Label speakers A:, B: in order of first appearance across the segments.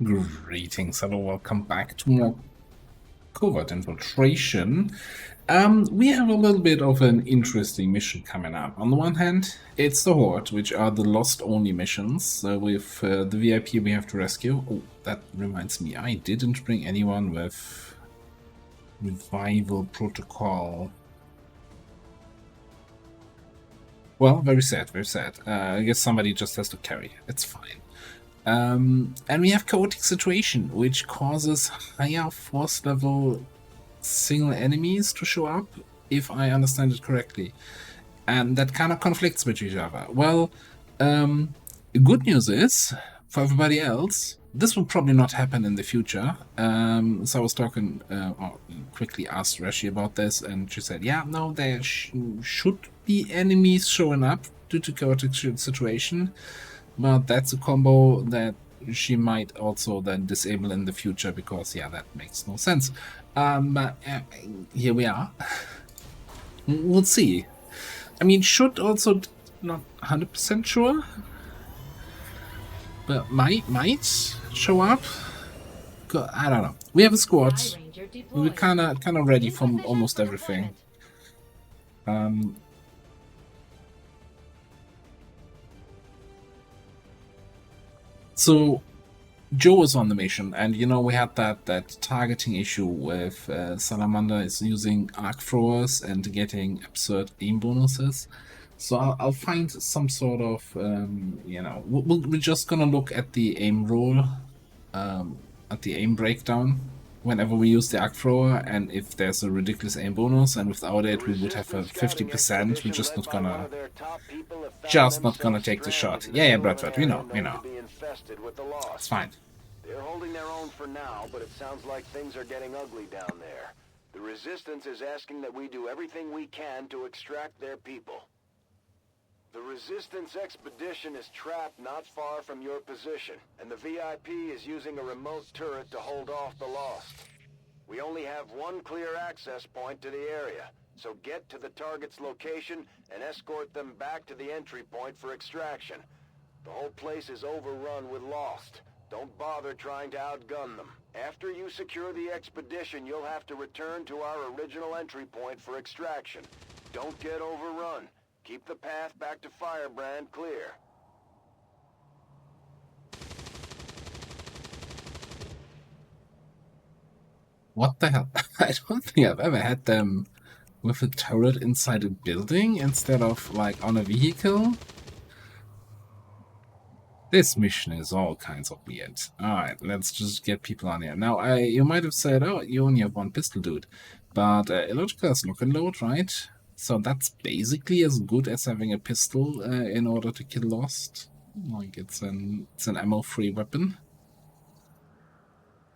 A: Greetings, hello, welcome back to more Covert Infiltration. We have a little bit of an interesting mission coming up. On the one hand, it's the Horde, which are the Lost-only missions. With the VIP we have to rescue. Oh, that reminds me, I didn't bring anyone with Revival Protocol. Well, very sad, very sad. I guess somebody just has to carry. It's fine. And we have Chaotic Situation, which causes higher force level single enemies to show up, if I understand it correctly. And that kind of conflicts with each other. Well, good news is, for everybody else, this will probably not happen in the future. So I was talking, or quickly asked Rashi about this, and she said, yeah, no, there should be enemies showing up due to Chaotic Situation. But that's a combo that she might also then disable in the future because, yeah, that makes no sense. But here we are. We'll see. I mean, should also not 100% sure, but might show up. I don't know. We have a squad. We're kind of ready from almost everything. So Joe was on the mission, and you know we had that targeting issue with Salamander is using arc throwers and getting absurd aim bonuses. So I'll find some sort of you know we're just gonna look at the aim roll, at the aim breakdown whenever we use the arc thrower, and if there's a ridiculous aim bonus, and without it we would have a 50%. We're just not gonna take the shot. Yeah, Bradford, we know. It's fine.
B: They're holding their own for now, but it sounds like things are getting ugly down there. The Resistance is asking that we do everything we can to extract their people. The Resistance expedition is trapped not far from your position, and the VIP is using a remote turret to hold off the Lost. We only have one clear access point to the area, so get to the target's location and escort them back to the entry point for extraction. The whole place is overrun with Lost. Don't bother trying to outgun them. After you secure the expedition, you'll have to return to our original entry point for extraction. Don't get overrun. Keep the path back to Firebrand clear.
A: What the hell? I don't think I've ever had them with a turret inside a building instead of like on a vehicle. This mission is all kinds of weird. Alright, let's just get people on here. Now, you might have said, oh, you only have one pistol, dude. But illogical has lock and load, right? So that's basically as good as having a pistol in order to kill Lost. Like, it's an ammo-free weapon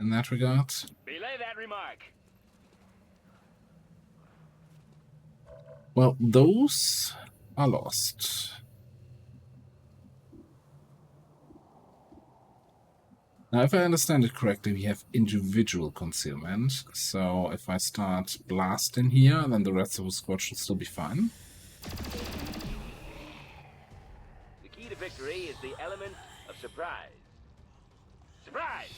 A: in that regard.
B: Belay that remark.
A: Well, those are Lost. Now, if I understand it correctly, we have individual concealment. So if I start blasting here, then the rest of the squad should still be fine.
B: The key to victory is the element of surprise. Surprise!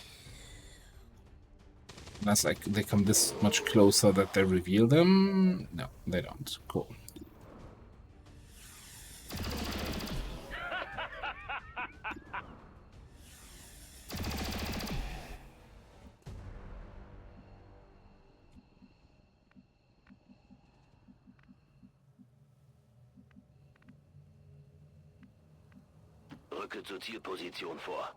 A: Unless like they come this much closer that they reveal them. No, they don't. Cool.
B: Rücke zur Zielposition vor.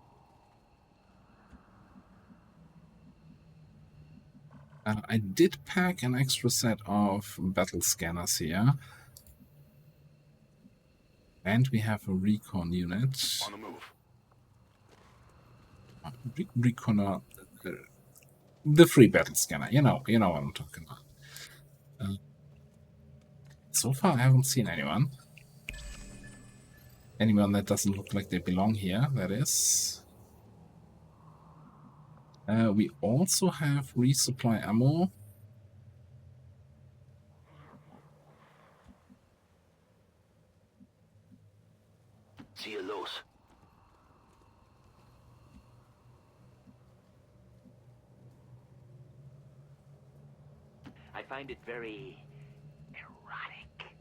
A: I did pack an extra set of battle scanners here. And we have a recon unit.
B: On the move.
A: Reconner. The free battle scanner. You know what I'm talking about. So far, I haven't seen anyone. Anyone that doesn't look like they belong here, that is. We also have resupply ammo.
B: Ziehe los.
C: find it very erotic.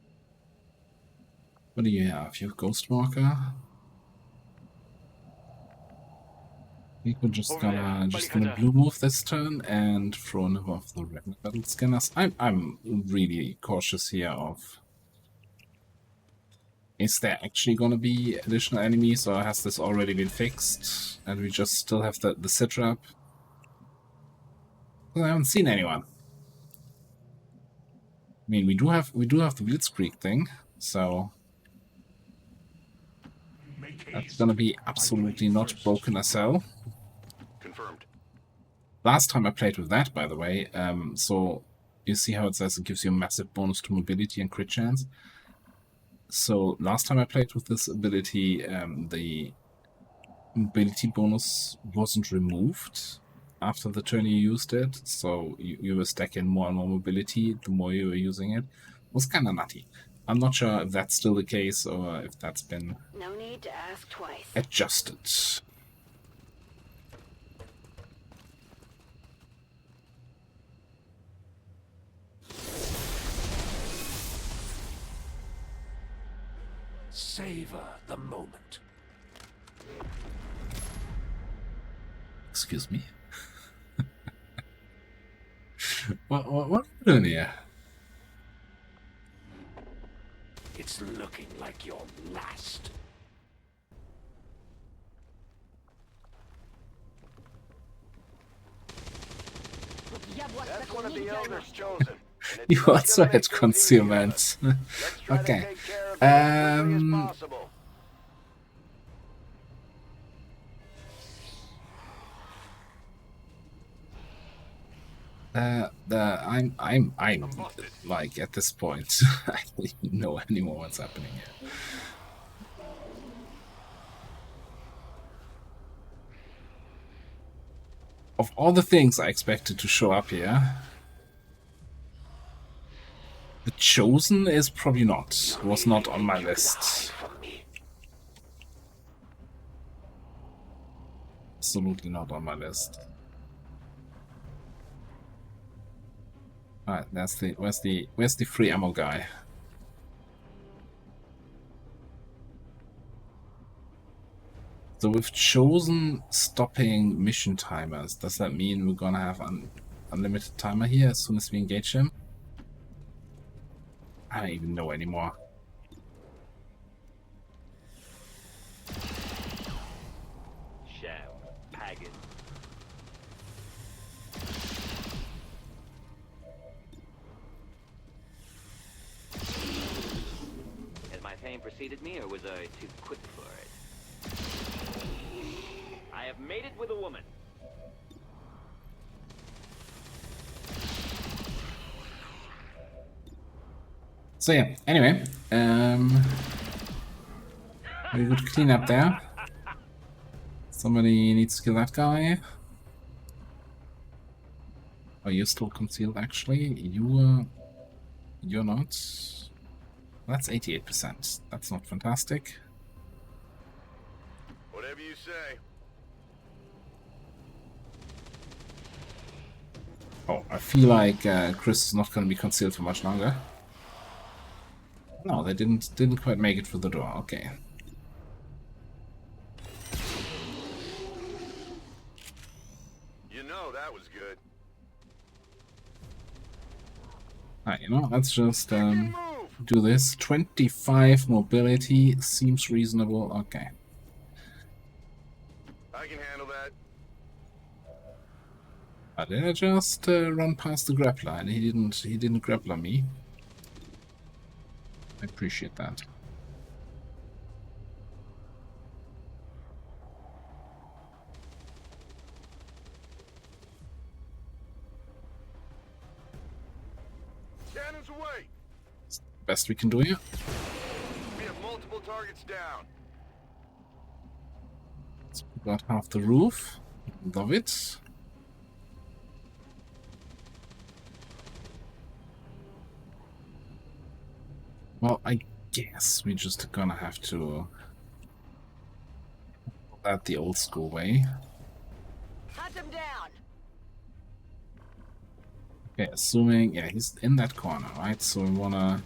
A: What do you have? You have Ghostwalker. I think we're just gonna blue move this turn and throw another of the regular battle scanners. I'm really cautious here of, is there actually gonna be additional enemies, or has this already been fixed and we just still have the sit-trap? I haven't seen anyone. I mean, we do have the Blitzkrieg thing, so that's gonna be absolutely not broken as hell.
B: Confirmed.
A: Last time I played with that, by the way, so you see how it says it gives you a massive bonus to mobility and crit chance. So last time I played with this ability, the mobility bonus wasn't removed after the turn you used it, so you were stacking more and more mobility the more you were using it. It was kind of nutty. I'm not sure if that's still the case or if that's been
D: no need to ask twice.
A: Adjusted.
E: Savor the moment.
A: Excuse me. What are you doing here?
E: It's looking like your last.
B: That's one of the elders chosen.
A: You also had concealment. Okay. I'm like at this point I don't even know anymore what's happening here. Of all the things I expected to show up here, the Chosen is probably was not on my list. Absolutely not on my list. Alright, that's where's the free ammo guy? So with Chosen stopping mission timers, does that mean we're gonna have an unlimited timer here as soon as we engage him? I don't even know anymore.
C: Sham, pagan. Has my pain preceded me, or was I too quick for it? I have mated with a woman.
A: So yeah, anyway, very good cleanup there. Somebody needs to kill that guy. Oh, you're still concealed actually. You're not. That's 88%. That's not fantastic.
B: Whatever you say.
A: Oh, I feel like Chris is not going to be concealed for much longer. No, they didn't quite make it through the door. Okay.
B: You know that was good.
A: Alright, you know, let's just do this. 25 mobility seems reasonable. Okay.
B: I can handle that.
A: Did I just run past the grappler and he didn't grappler me? I appreciate that.
B: Cannons away.
A: It's the best we can do here.
B: We have multiple targets down.
A: So we got half the roof. Love it. Well, I guess we're just gonna have to do that the old school way.
D: Hunt him down.
A: Okay, assuming, yeah, he's in that corner, right? So we wanna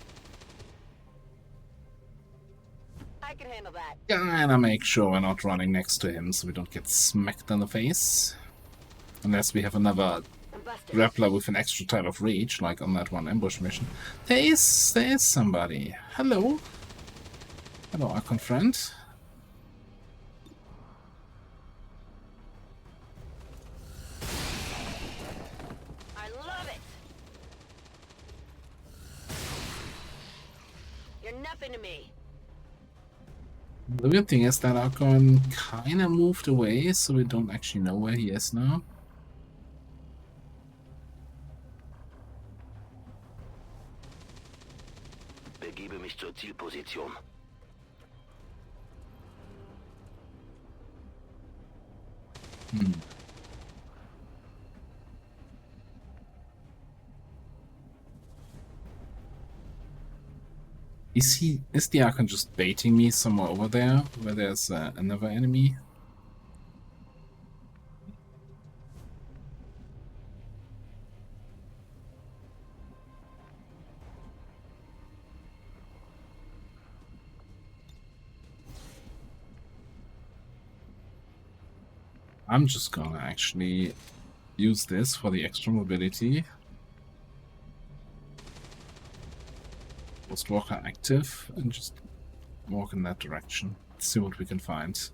D: I can handle that.
A: kinda make sure we're not running next to him so we don't get smacked in the face. Unless we have another
D: I'm busted.
A: grappler with an extra type of reach, like on that one ambush mission. There is somebody. Hello. Hello, Archon friend.
D: I love it. You're nothing to me.
A: The weird thing is that Archon kinda moved away, so we don't actually know where he is now.
B: Begebe mich zur Zielposition.
A: Is the Archon just baiting me somewhere over there, where there's another enemy? I'm just gonna actually use this for the extra mobility. Post walker active and just walk in that direction. See what we can find.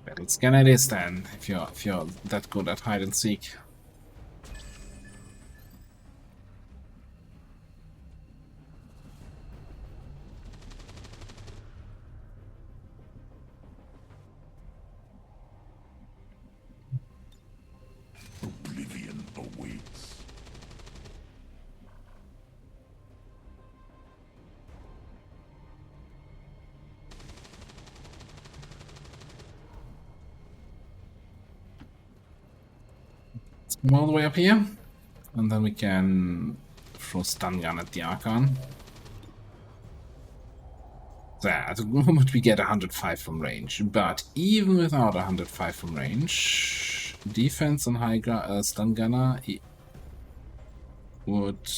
A: Battle scan it is then, if you're that good at hide and seek.
E: Oblivion awaits.
A: Let's come all the way up here, and then we can throw stun gun at the Archon. There, at the moment we get 105 from range, but even without 105 from range, defense and high stun gunner would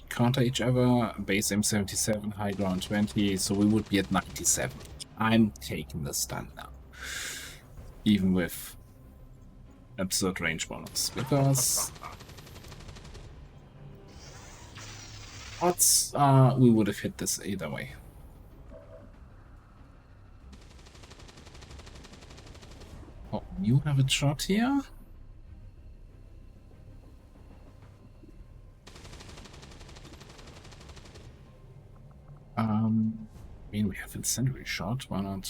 A: counter each other, base aim 77, high ground 20, so we would be at 97. I'm taking the stun now, even with absurd range bonus, because odds are we would have hit this either way. Oh, you have a shot here? I mean, we have incendiary shot, why not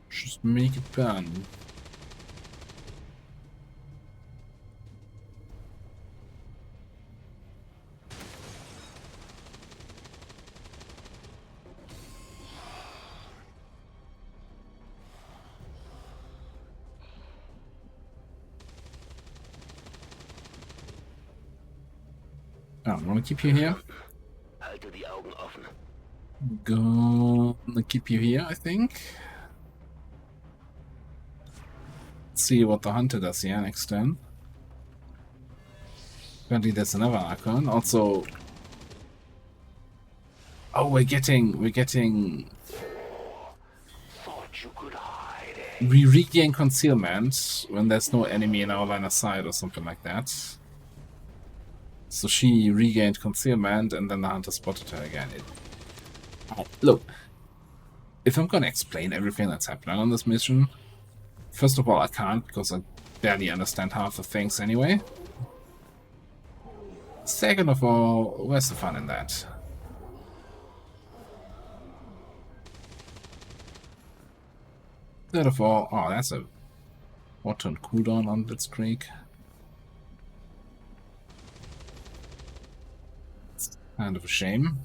A: just make it burn? I want to keep you here.
B: Halte die Augen offen.
A: Gonna keep you here, I think. Let's see what the hunter does here next turn. Apparently there's another Archon. Also, oh, we're getting.
B: Thought you could hide.
A: We regain concealment when there's no enemy in our line of sight or something like that. So she regained concealment, and then the hunter spotted her again. Look, if I'm gonna explain everything that's happening on this mission, first of all, I can't, because I barely understand half the things anyway. Second of all, where's the fun in that? Third of all, oh, that's a water and cooldown on Blitzkrieg. It's kind of a shame.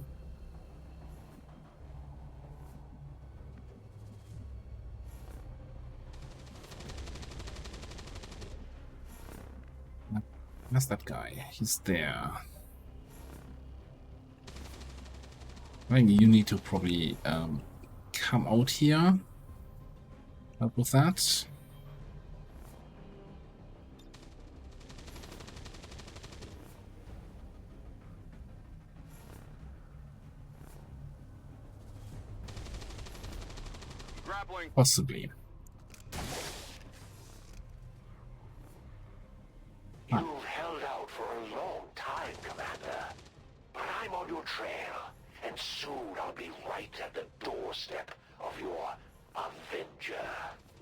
A: Where's that guy? He's there. I think you need to probably come out here. Help with that.
B: Grappling.
A: Possibly.
E: You've held out for a long time, Commander. But I'm on your trail, and soon I'll be right at the doorstep of your Avenger.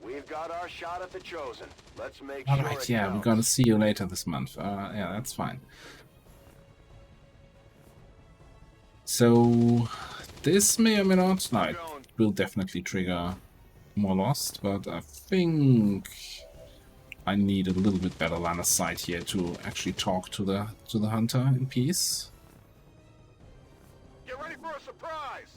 B: We've got our shot at the Chosen. Let's make sure
A: Alright,
B: it
A: yeah, we're
B: counts.
A: gonna see you later this month. Yeah, that's fine. So, this may or may not... No, it will definitely trigger more Lost, but I think I need a little bit better line of sight here to actually talk to the hunter in peace.
B: Get ready for a surprise!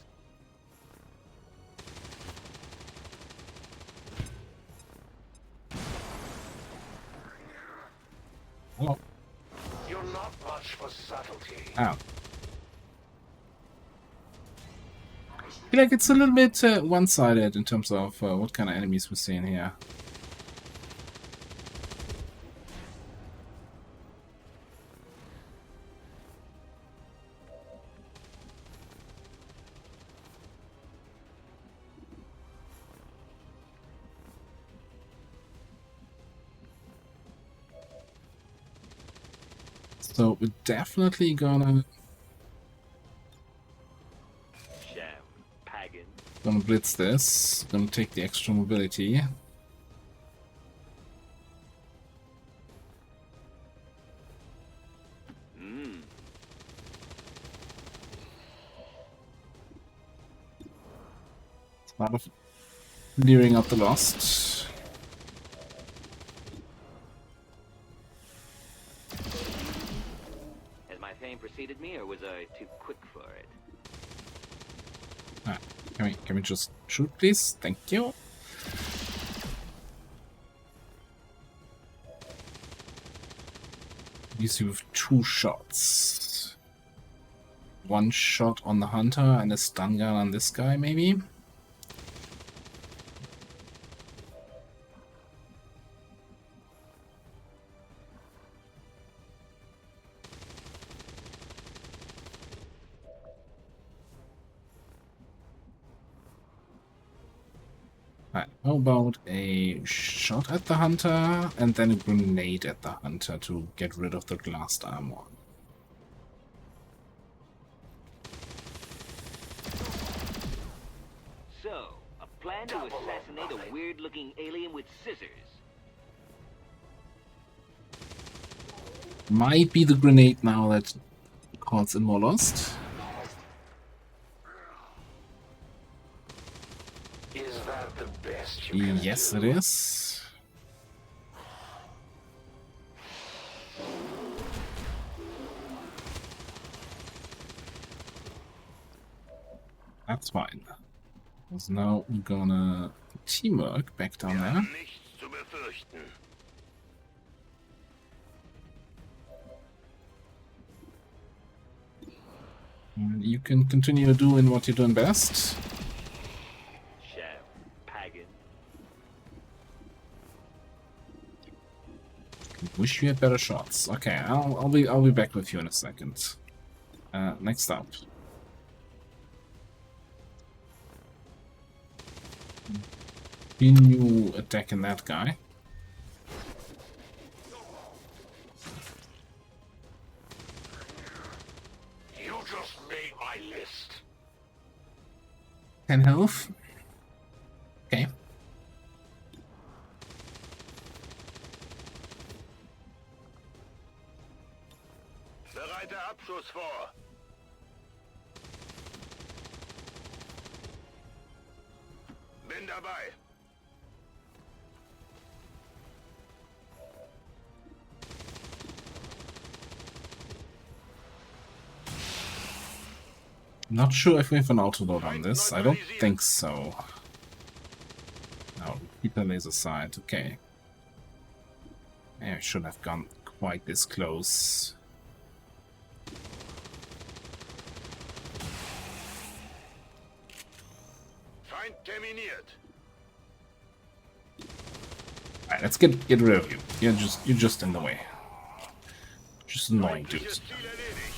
A: Hello.
E: You're not much for subtlety.
A: Ah. I feel like it's a little bit one-sided in terms of what kind of enemies we're seeing here. So we're definitely gonna blitz this. Gonna take the extra mobility. Part of clearing up the Lost.
C: Has my fame preceded me, or was I too quick for it?
A: Ah, can we just shoot, please? Thank you. Use you with 2 shots. 1 shot on the hunter and a stun gun on this guy, maybe? Right, how about a shot at the hunter and then a grenade at the hunter to get rid of the glassed armor?
C: So, a plan to assassinate a weird-looking alien with scissors.
A: Might be the grenade now that calls in more Lost.
E: Is that the best you can
A: Yes,
E: do?
A: it is. That's fine. So now we're gonna teamwork back down there.
E: Nichts zu befürchten.
A: And you can continue doing what you're doing best. Wish you had better shots. Okay, I'll be back with you in a second. Next up. Continue attacking that guy.
E: You just made my list.
A: 10 health. Okay.
B: Bereite Abschuss vor. Bin dabei.
A: Not sure if we have an autoload on this. I don't think so. No, keep the laser sight. Okay. Yeah, I should have gone quite this close.
B: Feind terminiert.
A: Alright, let's get rid of you. You're just in the way. Just annoying dudes.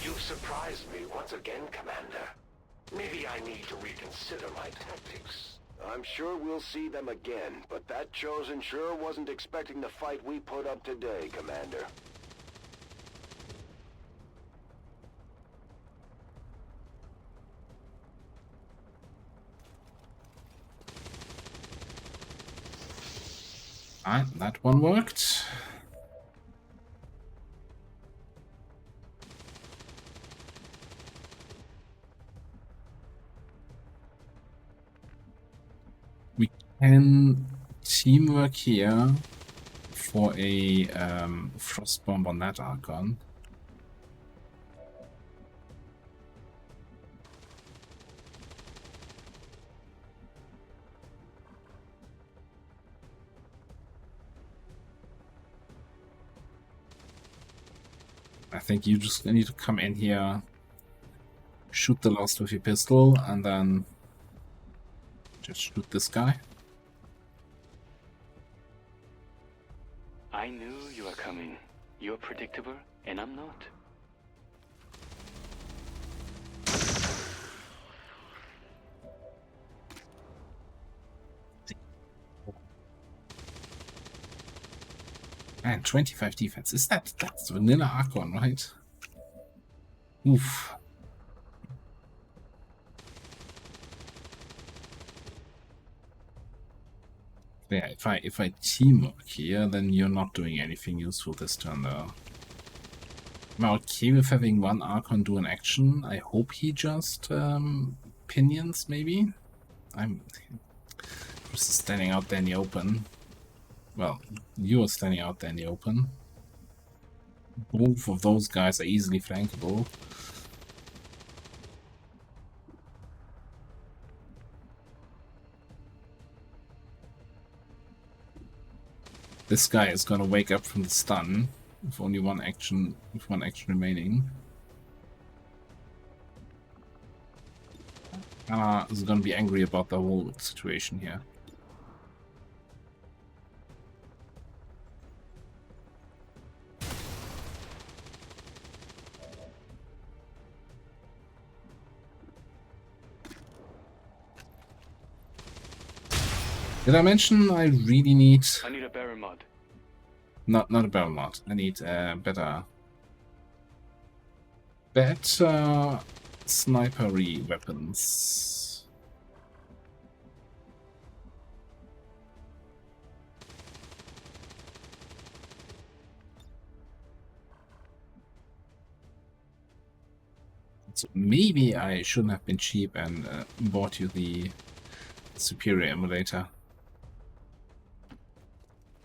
E: You've surprised me once again, Commander. Maybe I need to reconsider my tactics.
B: I'm sure we'll see them again, but that Chosen sure wasn't expecting the fight we put up today, Commander.
A: Alright, that one worked. We can teamwork here for a frost bomb on that Archon. I think you just need to come in here, shoot the last with your pistol, and then just shoot this guy.
F: I knew you were coming. You're predictable, and I'm not.
A: And 25 defense. That's vanilla Archon, right? Oof. Yeah, if I teamwork here, then you're not doing anything useful this turn though. I'm okay with having one Archon do an action. I hope he just pinions maybe. I'm just standing out there in the open. Well, you're standing out there in the open. Both of those guys are easily flankable. This guy is gonna wake up from the stun with only one action, remaining. Is gonna be angry about the whole situation here. Did I mention I really need...
F: I need a barrel mod.
A: Not a barrel mod. I need better snipery weapons. So maybe I shouldn't have been cheap and bought you the superior emulator.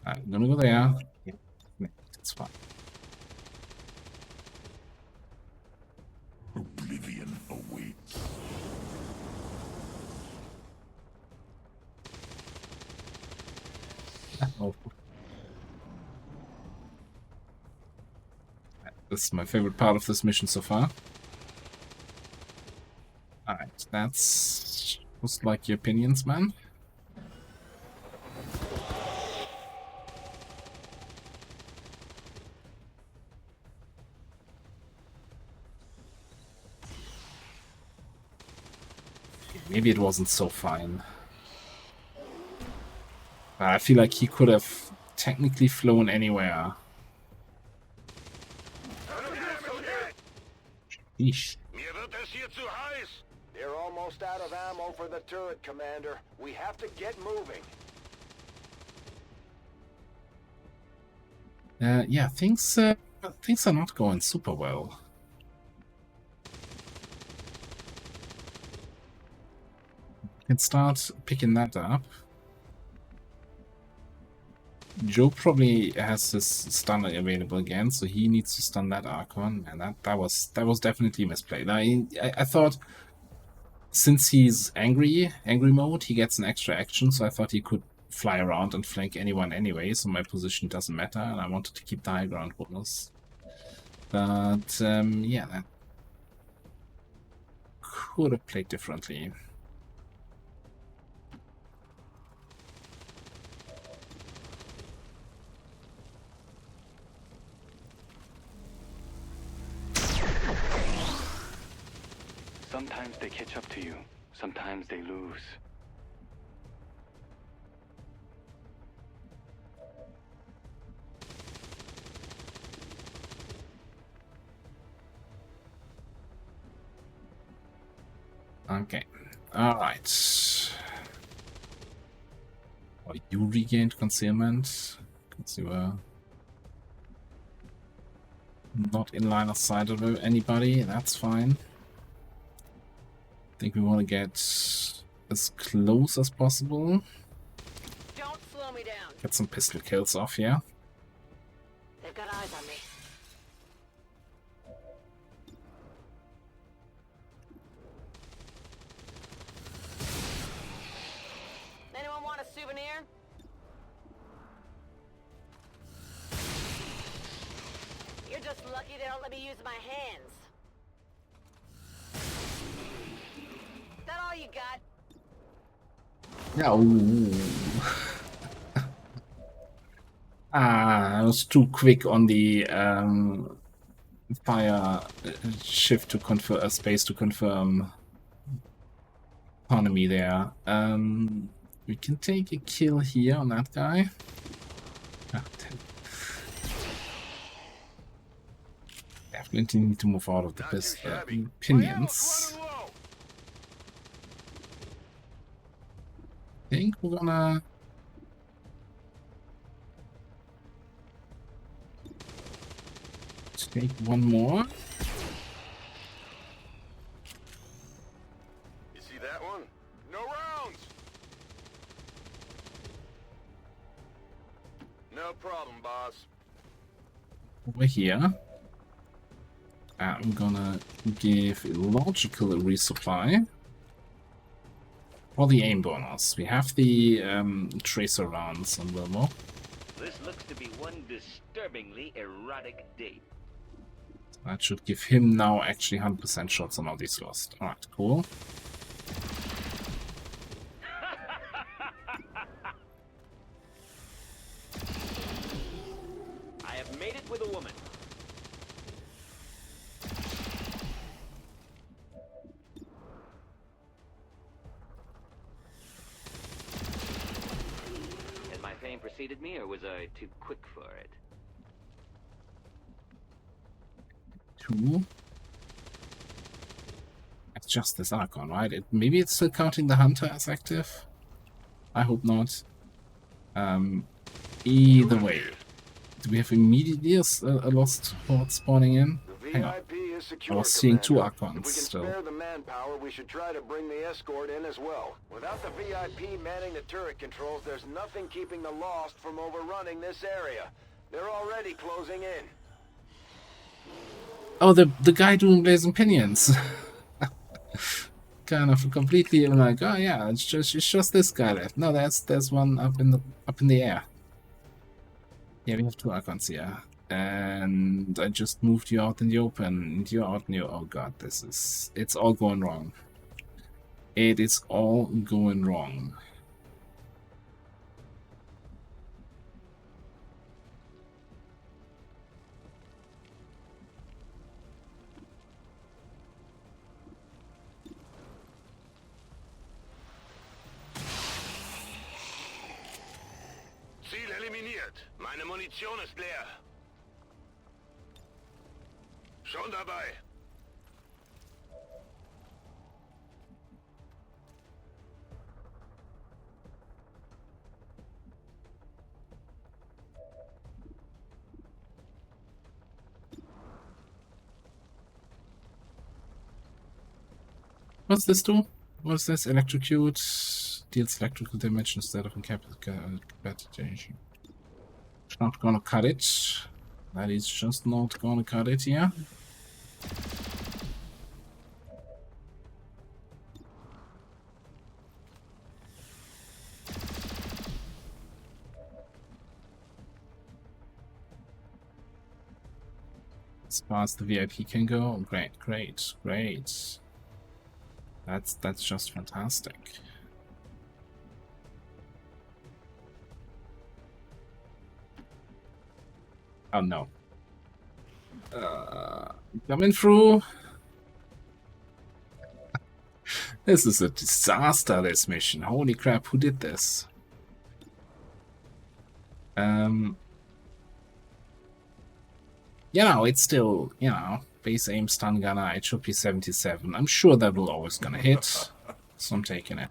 A: I'm gonna go there. Yeah, it's fine.
E: Oblivion awaits.
A: Oh. This is my favorite part of this mission so far. Alright, that's just like your opinions, man. Maybe it wasn't so fine. But I feel like he could have technically flown anywhere. Sheesh.
B: They're almost out of ammo for the turret, Commander. We have to get moving.
A: Yeah, things are not going super well. Can start picking that up. Joe probably has his stunner available again, so he needs to stun that Archon, and that was definitely misplayed. I thought since he's angry mode, he gets an extra action, so I thought he could fly around and flank anyone anyway, so my position doesn't matter, and I wanted to keep the high ground bonus. But yeah, that could have played differently.
F: Sometimes they catch up to you. Sometimes they lose.
A: Okay. Alright. Oh, you regained concealment because you were not in line of sight of anybody. That's fine. I think we want to get as close as possible.
D: Don't slow me down.
A: Get some pistol kills off here.
D: They've got eyes on me. Anyone want a souvenir? You're just lucky they don't let me use my hands. Is that all you got?
A: No. I was too quick on the fire shift to confirm space to confirm economy there. We can take a kill here on that guy. Ah, definitely need to move out of the pinions. I think we're gonna take one more.
B: You see that one? No rounds! No problem, boss.
A: Over here. I'm gonna give a logical resupply for the aim bonus. We have the tracer rounds on Wilmore.
C: This looks to be one disturbingly erotic date.
A: That should give him now actually 100% shots on all these lost. Alright, cool.
C: I have made it with a woman. Has my fame preceded me, or was I too quick for it?
A: Two. It's just this Archon, right? Maybe it's still counting the Hunter as active? I hope not. Either way. Do we have immediately a lost horde spawning in?
B: The
A: Hang on.
B: VIP is secure,
A: I was seeing two
B: Commander.
A: Archons
B: If we can
A: still.
B: spare the manpower, we should try to bring the escort in as well. Without the VIP manning the turret controls, there's nothing keeping the Lost from overrunning this area. They're already closing in.
A: Oh, the guy doing blazing pinions. Kind of completely like, oh yeah, it's just this guy left. No, there's one up in the air. Yeah, we have two Archons here. And I just moved you out in the open. And you're out in the... Oh god, it's all going wrong. It is all going wrong.
E: Ziel eliminiert. Meine Munition ist leer. Schon dabei.
A: What's this do? What's this? Electrocute deals electrical damage instead of incapacitation. It's not gonna cut it. That is just not gonna cut it here. As far as the VIP can go, great, great, great. That's just fantastic. Oh no. Coming through. This is a disaster, this mission. Holy crap, who did this? You know, it's still, you know, base aim stun gunner, it should be 77. I'm sure that will always gonna hit, so I'm taking it.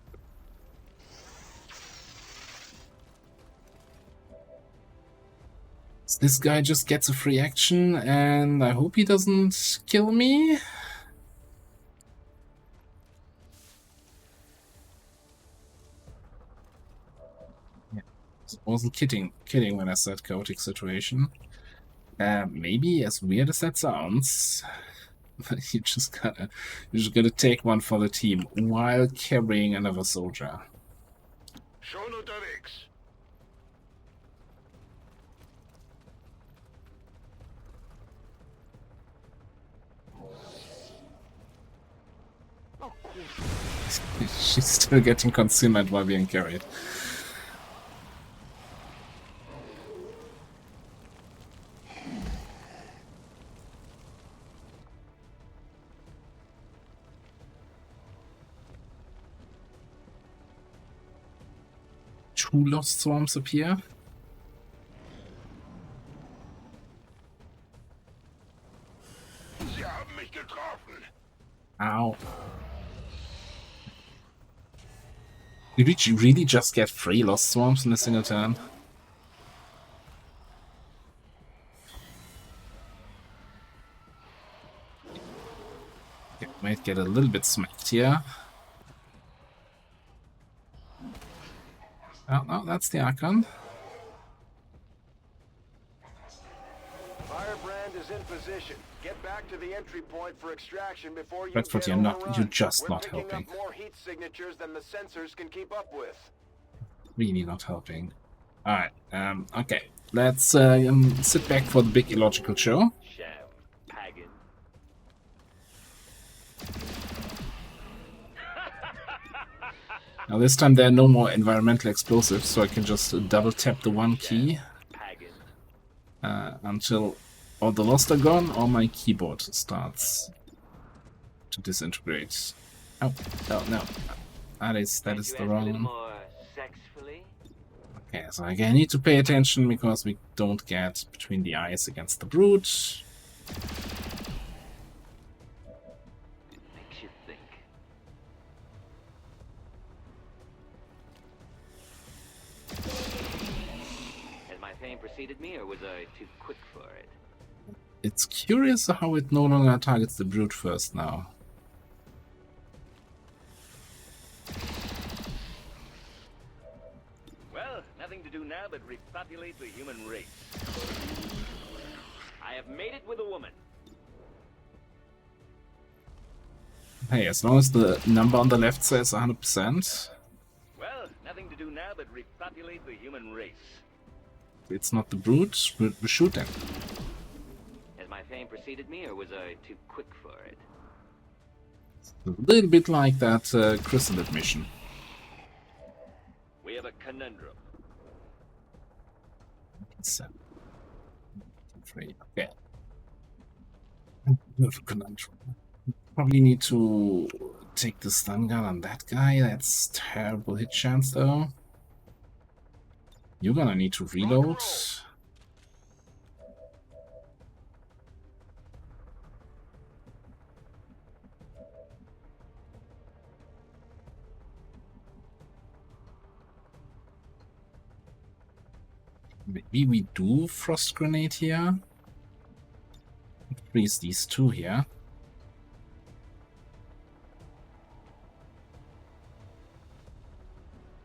A: This guy just gets a free action, and I hope he doesn't kill me. Yeah, I wasn't kidding when I said chaotic situation. Maybe as weird as that sounds, you just gotta take one for the team while carrying another soldier.
E: Schon unterwegs.
A: She's still getting consumed while being carried. Two lost swarms appear.
E: Sie haben mich getroffen.
A: Ow. Did we really just get 3 lost swarms in a single turn? Okay, might get a little bit smacked here. Oh, no, that's the Archon.
B: Firebrand is in position. Get back to the entry point for extraction before you
A: Redford,
B: get
A: you're not.
B: overrun.
A: You're just
B: We're
A: not
B: picking
A: helping.
B: up more heat signatures than the sensors can keep up with.
A: Really not helping. Alright, okay. Let's sit back for the big illogical show.
C: Sham. Pagan.
A: Now this time there are no more environmental explosives, so I can just double tap the one key
C: Pagan.
A: until all the lost are gone, or my keyboard starts to disintegrate. Oh, no. That is
C: Can't
A: the
C: you ask a little
A: wrong...
C: more sexfully?
A: Okay, so I need to pay attention because we don't get between the eyes against the brute.
C: Makes you think. Has my fame preceded me, or was I too quick for it?
A: It's curious how it no longer targets the brute first now.
C: Well, nothing to do now but repopulate the human race. I have made it with a woman.
A: Hey, as long as the number on the left says 100%,
C: Well, nothing to do now but repopulate the human race.
A: it's not the brute, we're shooting.
C: Has my fame preceded me, or was I too quick for it?
A: A little bit like that chrysalid mission.
C: We have a conundrum.
A: 7, 3, okay. We have a conundrum. Probably need to take the stun gun on that guy. That's terrible hit chance though. You're gonna need to reload. Maybe we do frost grenade here. Freeze these two here.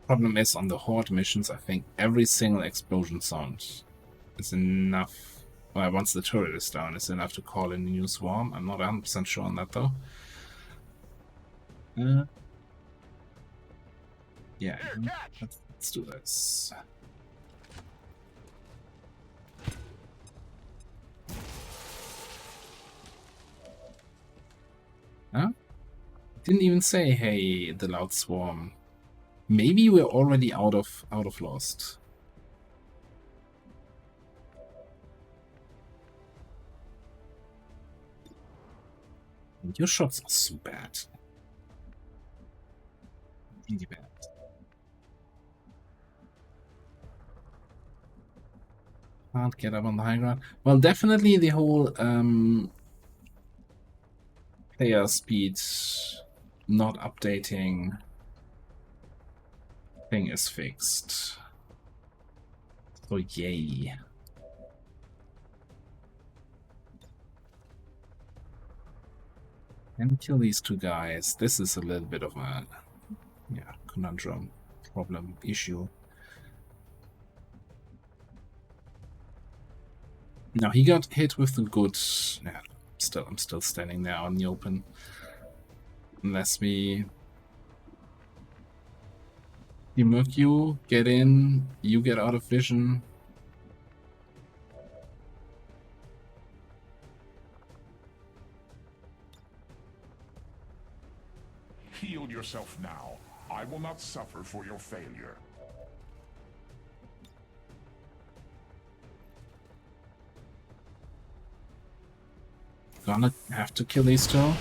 A: Problem is, on the horde missions, I think every single explosion sound is enough. Well, once the turret is down, is enough to call in a new swarm. I'm not 100% sure on that though. Yeah, let's do this. Didn't even say, hey, the loud swarm. Maybe we're already out of Lost. Your shots are so bad. Really bad. Can't get up on the high ground. Well, definitely the whole player speed not updating thing is fixed. So yay. And kill these two guys. This is a little bit of a conundrum, problem, issue. Now he got hit with the good. Yeah, I'm still standing there on the open. Unless we demerc you, get in, you get out of vision.
G: Heal yourself now. I will not suffer for your failure.
A: Gonna have to kill these two.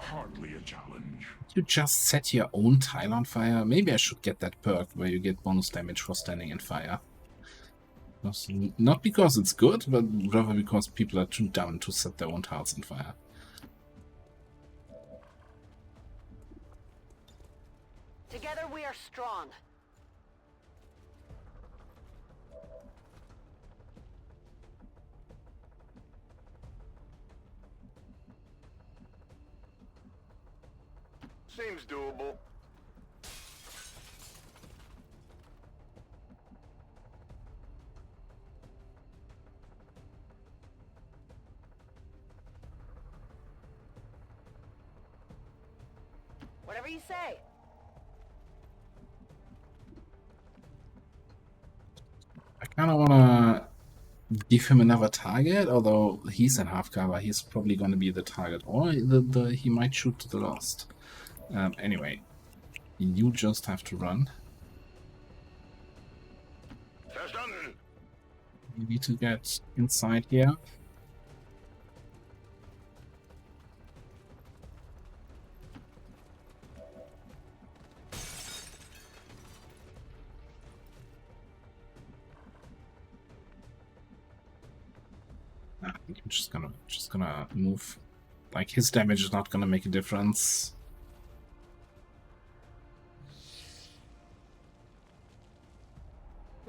G: Hardly a challenge.
A: You just set your own tile on fire? Maybe I should get that perk where you get bonus damage for standing in fire. Not because it's good, but rather because people are too dumb to set their own tiles on fire.
D: Together we are strong.
B: Seems doable.
D: Whatever you say.
A: I kind of want to give him another target, although he's in half cover. He's probably going to be the target, or he might shoot to the Lost. Anyway, you just have to run.
B: Verstanden.
A: You need to get inside here. I'm just gonna move. Like, his damage is not gonna make a difference.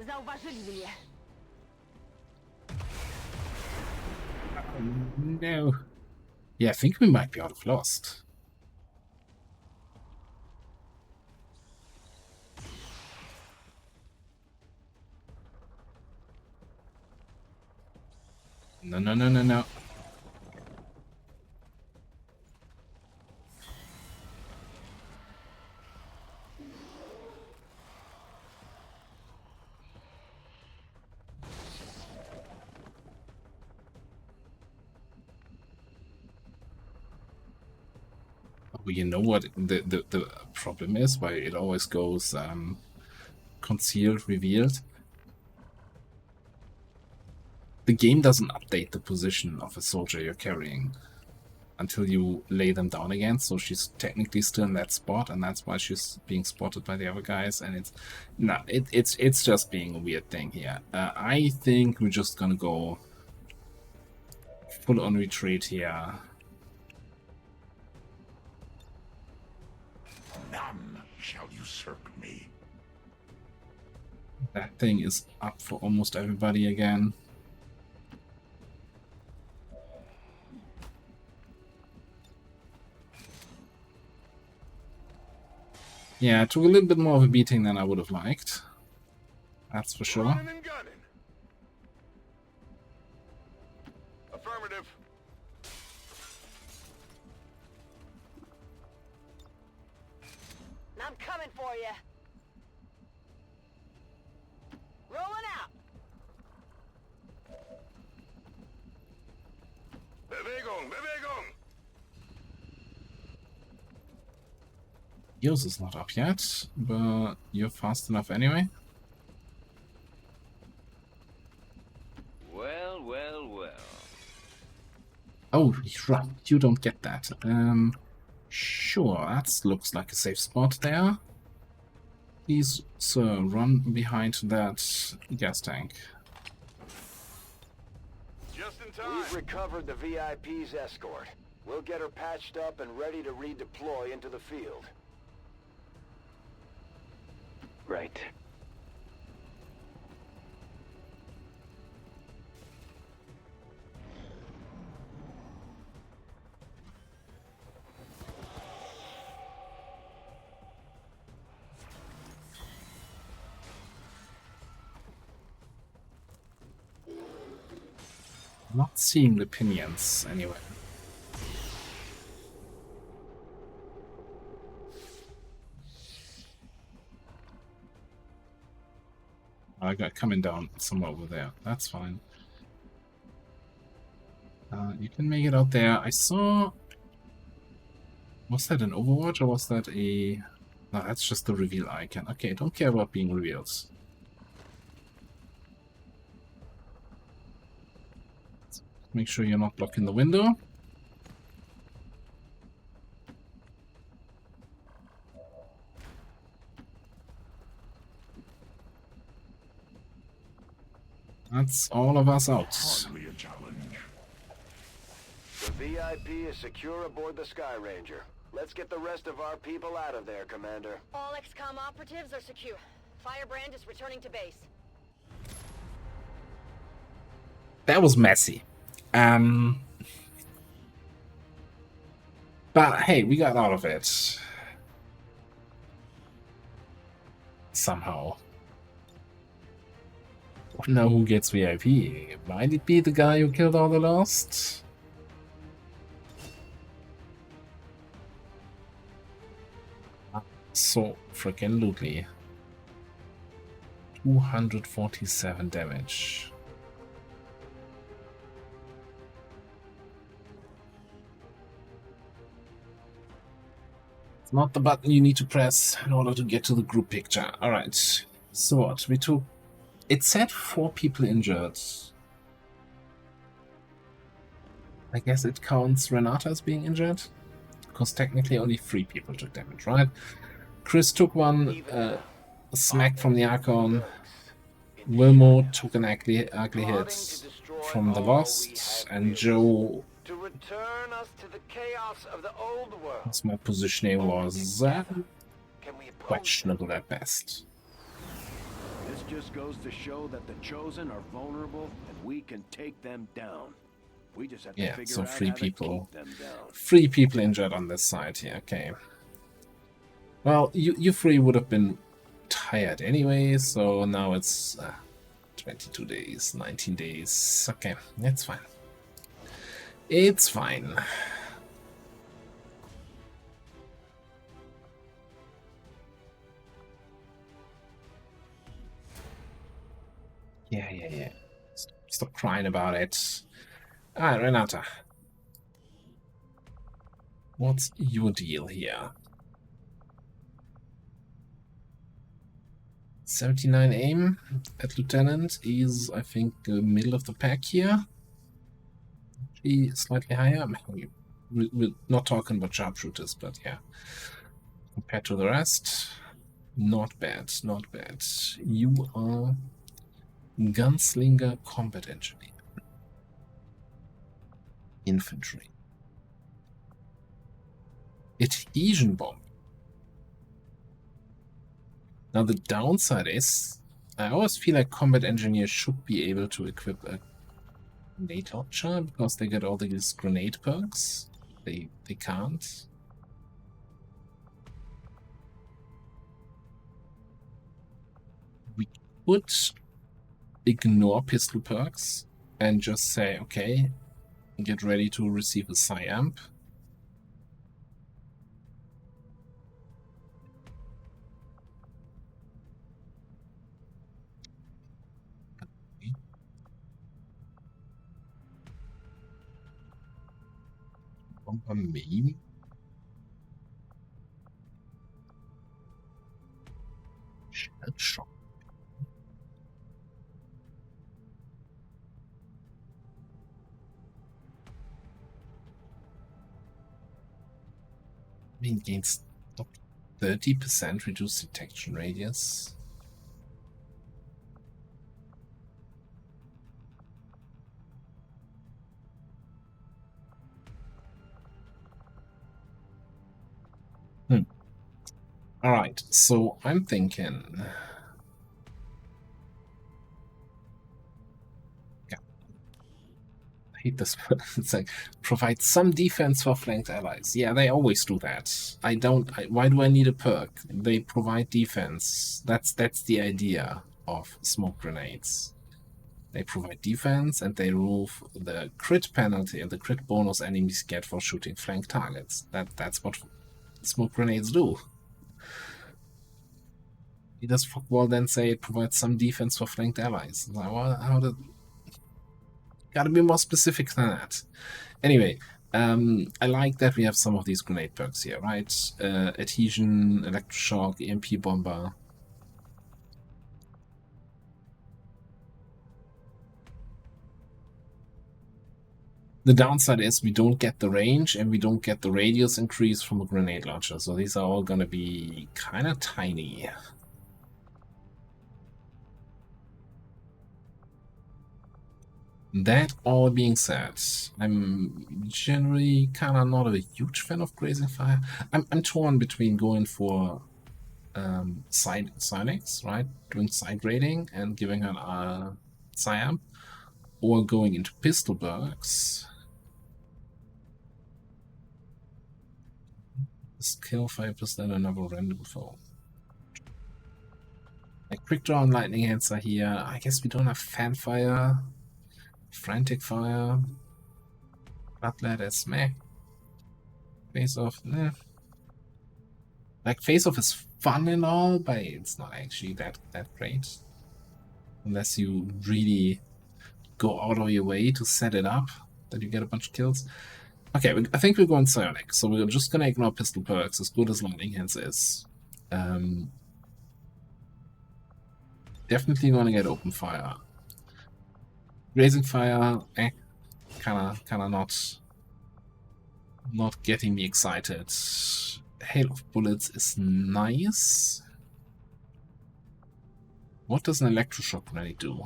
D: Zauważyli mnie.
A: No. Yeah, I think we might be out of Lost. No, no, no, no, no. Well, you know what the problem is? Why it always goes concealed, revealed? The game doesn't update the position of a soldier you're carrying until you lay them down again, so she's technically still in that spot, and that's why she's being spotted by the other guys, and it's just being a weird thing here. I think we're just gonna go full on retreat here.
G: None shall usurp me.
A: That thing is up for almost everybody again. Yeah, it took a little bit more of a beating than I would have liked. That's for sure.
B: Running and gunning. Affirmative.
D: I'm coming for you. Rolling out.
B: Bewegung, Bewegung.
A: Yours is not up yet, but you're fast enough anyway.
C: Well, well, well.
A: Oh, right, you don't get that. Sure, that looks like a safe spot there. Please, sir, run behind that gas tank.
B: Just in time. We've recovered the VIP's escort. We'll get her patched up and ready to redeploy into the field.
F: Right.
A: Not seeing the pinions anywhere. I got coming down somewhere over there. That's fine. You can make it out there. I saw... Was that an Overwatch or was that a... No, that's just the reveal icon. Okay, don't care about being revealed. Make sure you're not blocking the window. That's all of us out.
G: Hardly a challenge.
B: The VIP is secure aboard the Sky Ranger. Let's get the rest of our people out of there, Commander.
D: All XCOM operatives are secure. Firebrand is returning to base.
A: That was messy. But hey, we got out of it. Somehow. Now who gets VIP? Might it be the guy who killed all the Lost? So freaking lootly. 247 damage. It's not the button you need to press in order to get to the group picture. Alright. So what? We took... It said 4 people injured. I guess it counts Renata as being injured? Because technically only 3 people took damage, right? Chris took one smack from the Archon. Wilmo took an ugly hit from the Lost. And Joe...
B: To return us to the chaos of the old world.
A: His my positioning was questionable at best.
H: This just goes to show that the Chosen are vulnerable and we can take them down. We just have to figure
A: so
H: out
A: 3
H: how to
A: people.
H: keep them down.
A: 3 people injured on this side here, okay. Well, you 3 would have been tired anyway, so now it's 22 days, 19 days. Okay, it's fine. It's fine. Yeah. Stop crying about it. Alright, Renata. What's your deal here? 79 aim at Lieutenant is, I think, middle of the pack here. Slightly higher. We're not talking about sharpshooters, but yeah. Compared to the rest, not bad, not bad. You are Gunslinger Combat Engineer. Infantry. Adhesion Bomb. Now the downside is, I always feel like Combat Engineers should be able to equip a grenade launcher because they get all these grenade perks. They can't. We would ignore pistol perks and just say, okay, get ready to receive a Psy-Amp. Bomber main. Shock. I mean, gains 30% reduced detection radius. Alright, so I'm thinking. Yeah. I hate this. It's like, provide some defense for flanked allies. Yeah, they always do that. Why do I need a perk? They provide defense. That's the idea of smoke grenades. They provide defense and they remove the crit penalty and the crit bonus enemies get for shooting flank targets. That's what smoke grenades do. Does Fogwall then say it provides some defense for flanked allies? Like, how did... Gotta be more specific than that. Anyway, I like that we have some of these grenade perks here, right? Adhesion, electroshock, EMP bomber. The downside is we don't get the range and we don't get the radius increase from a grenade launcher, so these are all gonna be kind of tiny. That all being said, I'm generally kind of not a huge fan of grazing fire. I'm torn between going for side Silex, right? Doing side grading and giving her a Siam, or going into pistol perks. Skill 5% another random foe. A quick draw and lightning hands are here. I guess we don't have fanfire, frantic fire, bloodlet is meh. Face off, nah. Like face off is fun and all, but it's not actually that great. Unless you really go out of your way to set it up, that you get a bunch of kills. Okay, I think we're going Psionic, so we're just gonna ignore pistol perks as good as lightning hands is. Definitely gonna get open fire. Grazing fire, kinda not getting me excited. Hail of bullets is nice. What does an electroshock really do?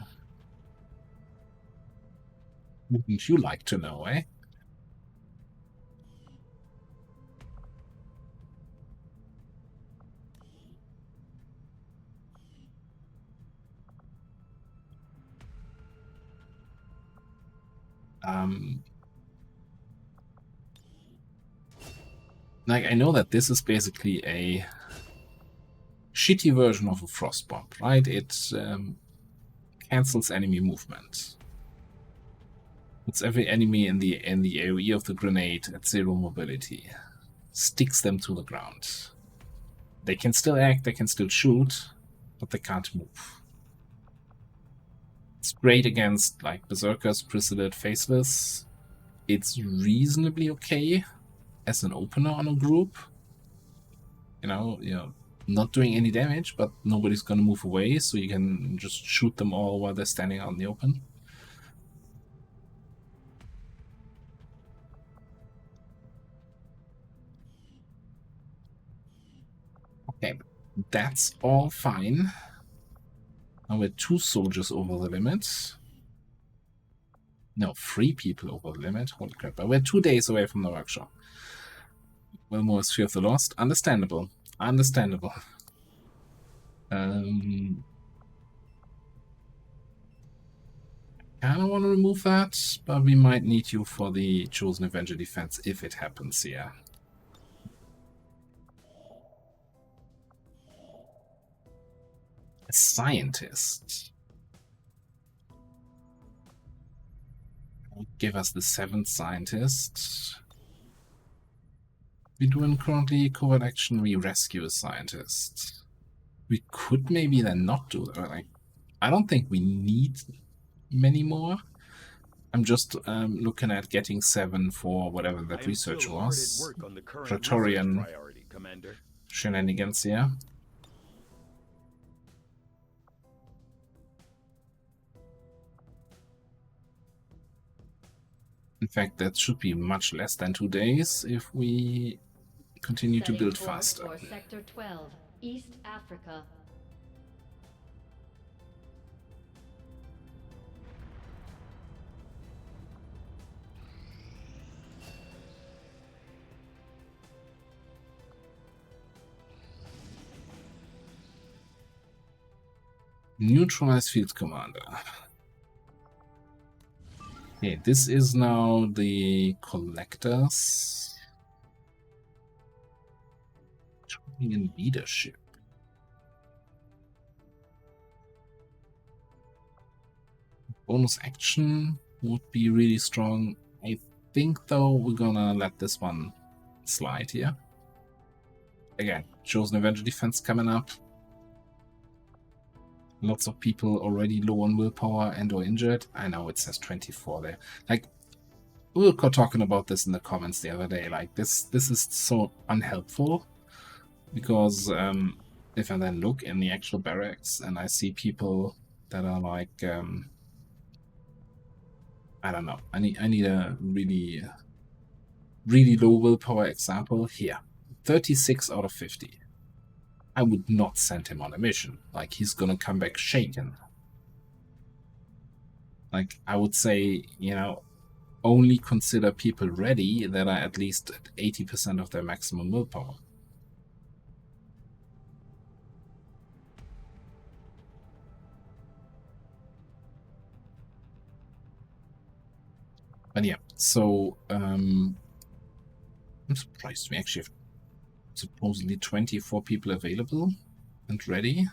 A: Wouldn't you like to know, eh? Like, I know that this is basically a shitty version of a frost bomb, right? It cancels enemy movement. Puts every enemy in the AoE of the grenade at 0 mobility. Sticks them to the ground. They can still act, they can still shoot, but they can't move. It's great against like Berserkers, Chrysalid, Faceless. It's reasonably okay as an opener on a group. You know, not doing any damage, but nobody's gonna move away, so you can just shoot them all while they're standing out in the open. Okay, that's all fine. Now we're 2 soldiers over the limit. No, 3 people over the limit. Holy crap, but we're 2 days away from the workshop. Wilmore is Fear of the Lost. Understandable. Understandable. Kinda want to remove that, but we might need you for the Chosen Avenger defense if it happens here. A scientist. Give us the 7th scientist. We're doing currently covert action, we rescue a scientist. We could maybe then not do that. Like, I don't think we need many more. I'm just looking at getting 7 for whatever that research was. Praetorian shenanigans here. fact, that should be much less than 2 days if we continue to build
I: Setting course
A: faster.
I: for Sector 12, East Africa.
A: Neutralize field commander. Okay, this is now the collectors. Training and leadership. Bonus action would be really strong. I think, though, we're gonna let this one slide here. Again, Chosen Avenger defense coming up. Lots of people already low on willpower and or injured. I know it says 24 there. Like, we were talking about this in the comments the other day. Like, this is so unhelpful. Because if I then look in the actual barracks and I see people that are like... I don't know. I need a really low willpower example here. 36 out of 50. I would not send him on a mission. Like, he's gonna come back shaken. Like, I would say, you know, only consider people ready that are at least at 80% of their maximum willpower. But yeah, so I'm surprised we actually have supposedly 24 people available and ready.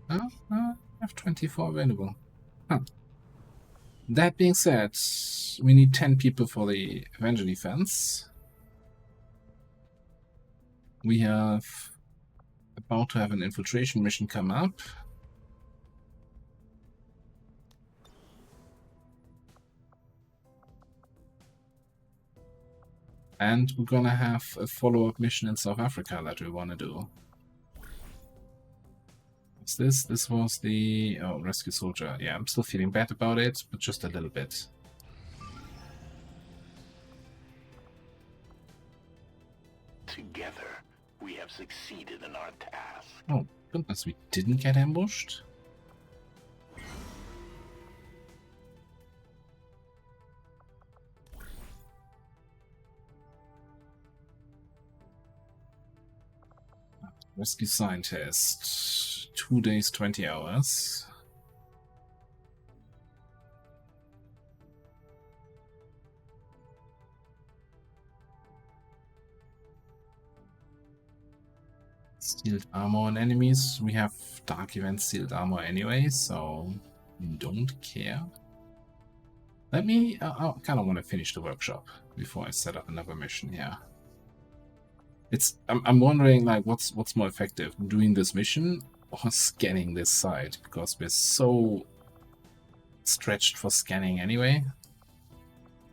A: I have 24 available. Huh. That being said, we need 10 people for the Avenger defense. We have about to have an infiltration mission come up. And we're gonna have a follow-up mission in South Africa that we want to do. What's this? This was the... oh, Rescue Soldier. Yeah, I'm still feeling bad about it, but just a little bit.
E: Together, we have succeeded in our task.
A: Oh, goodness, we didn't get ambushed? Rescue Scientist. 2 days, 20 hours. Sealed armor on enemies. We have Dark Event sealed armor anyway, so we don't care. Let me... I kind of want to finish the workshop before I set up another mission here. I'm wondering, like, what's more effective, doing this mission or scanning this site, because we're so stretched for scanning anyway.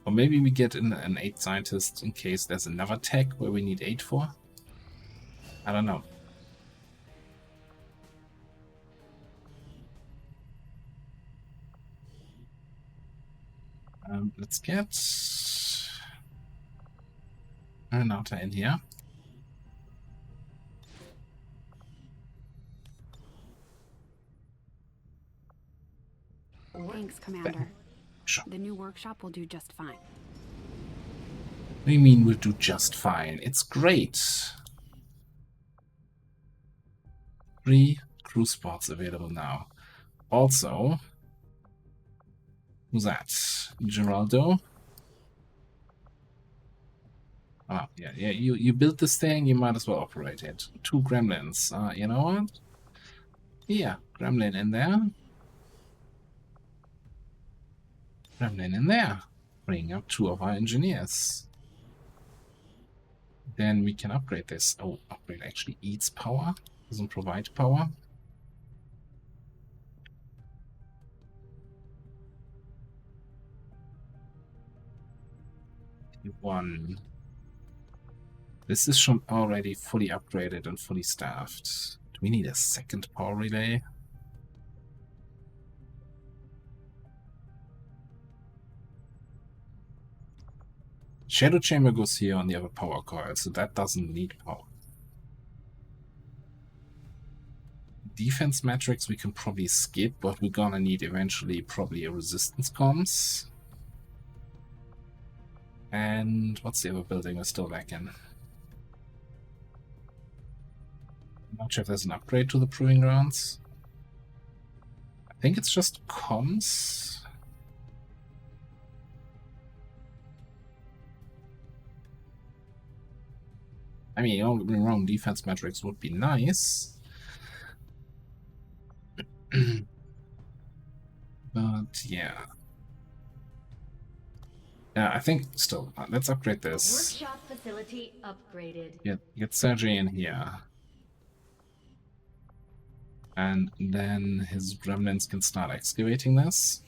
A: Or maybe we get an 8 scientist in case there's another tech where we need 8 for. I don't know. Let's get Renata in here.
J: Thanks, Commander.
A: Sure.
J: The new workshop will do just fine.
A: What do you mean we'll do just fine? It's great. 3 crew spots available now. Also, who's that? Geraldo? Oh, yeah, you built this thing, you might as well operate it. 2 gremlins. You know what? Yeah, gremlin in there. Gremlin in there. Bring up 2 of our engineers. Then we can upgrade this. Oh, upgrade actually eats power. Doesn't provide power. One. This is schon already fully upgraded and fully staffed. Do we need a second power relay? Shadow chamber goes here on the other power coil, so that doesn't need power. Defense metrics we can probably skip, but we're gonna need eventually probably a resistance comms. And what's the other building we're still lacking? I'm not sure if there's an upgrade to the proving grounds. I think it's just comms. I mean, don't get me wrong, defense metrics would be nice. But yeah. Yeah, I think still, let's upgrade this.
I: Workshop facility upgraded.
A: Get Sergey in here. And then his gremlins can start excavating this.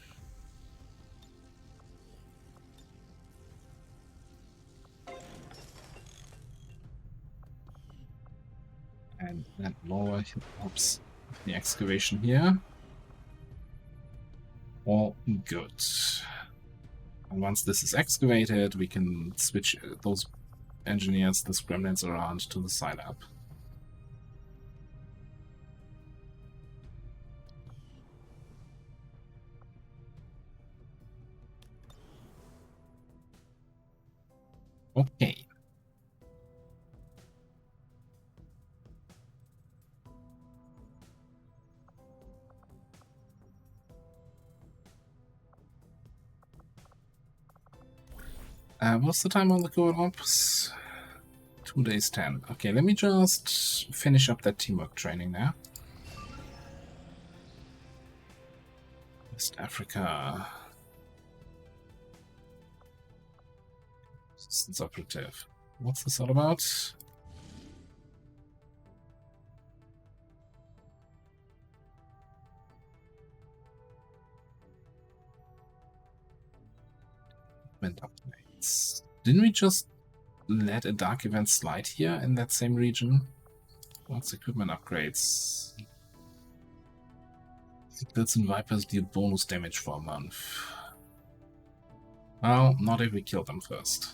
A: And then lower the excavation here. All good. And once this is excavated, we can switch those engineers, the gremlins, around to the side up. Okay. What's the time on the code ops? 2 days 10. Okay, let me just finish up that teamwork training now. West Africa. Resistance operative. What's this all about? Event updates. Didn't we just let a dark event slide here in that same region? What's equipment upgrades? Cyclids and Vipers deal bonus damage for a month. Well, not if we kill them first.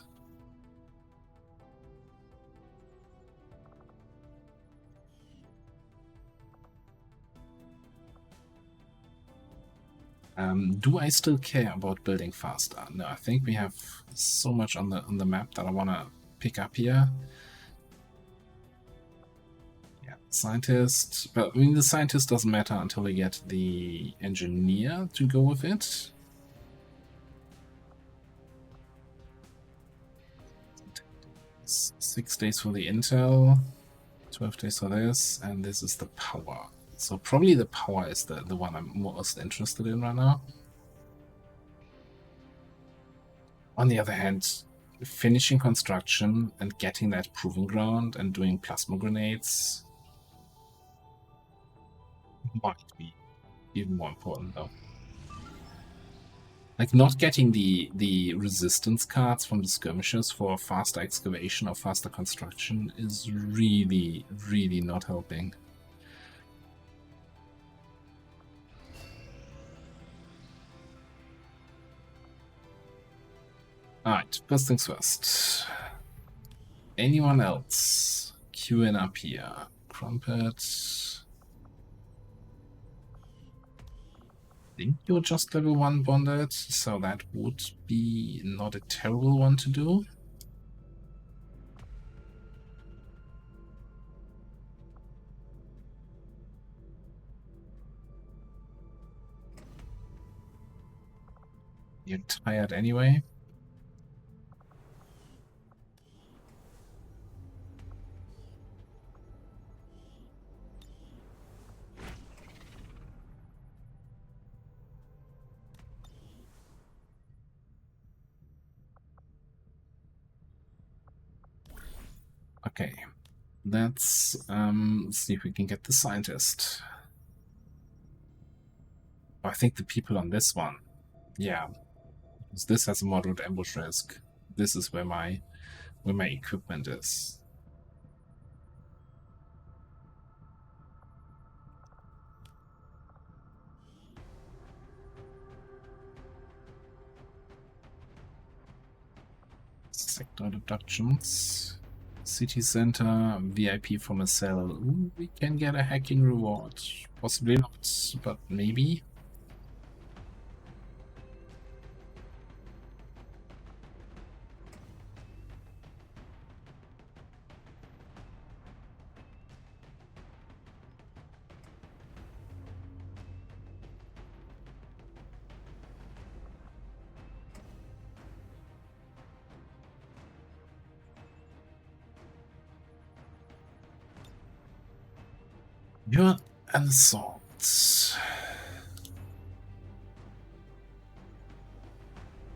A: Do I still care about building faster? No, I think we have so much on the map that I want to pick up here. Yeah, scientist. But I mean, the scientist doesn't matter until we get the engineer to go with it. Six days for the intel, 12 days for this, and this is the power. So probably the power is the one I'm most interested in right now. On the other hand, finishing construction and getting that proving ground and doing plasma grenades might be even more important though. Like not getting the resistance cards from the skirmishers for faster excavation or faster construction is really, really not helping. Alright, first things first. Anyone else queuing up here? Crumpet. I think you're just level 1 bonded, so that would be not a terrible one to do. You're tired anyway. Okay, let's see if we can get the scientist. Oh, I think the people on this one, yeah, because this has a moderate ambush risk. This is where my equipment is. Sector deductions. City center, VIP from a cell. Ooh, we can get a hacking reward. Possibly not, but maybe. You're an assault.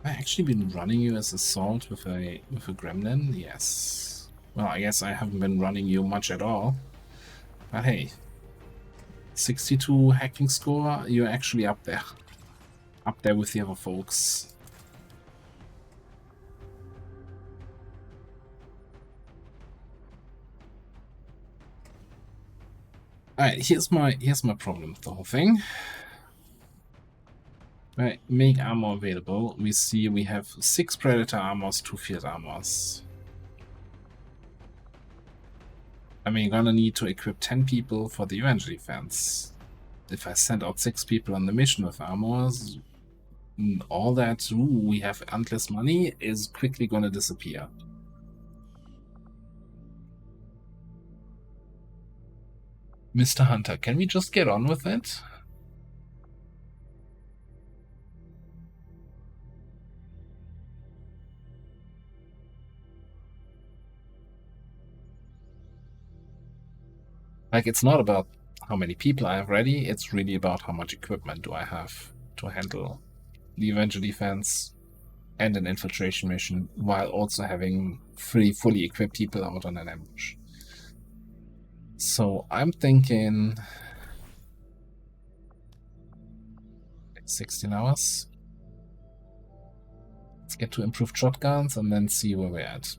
A: I actually been running you as assault with a gremlin? Yes. Well, I guess I haven't been running you much at all. But hey, 62 hacking score, you're actually up there. Up there with the other folks. Alright, here's my problem with the whole thing. Right, make armor available. We see we have 6 predator armors, 2 field armors. I mean, gonna need to equip 10 people for the Avenger defense. If I send out 6 people on the mission with armors, all that we have endless money is quickly gonna disappear. Mr. Hunter, can we just get on with it? Like, it's not about how many people I have ready, it's really about how much equipment do I have to handle the Avenger defense and an infiltration mission, while also having 3 fully equipped people out on an ambush. So I'm thinking 16 hours. Let's get to improved shotguns and then see where we're at.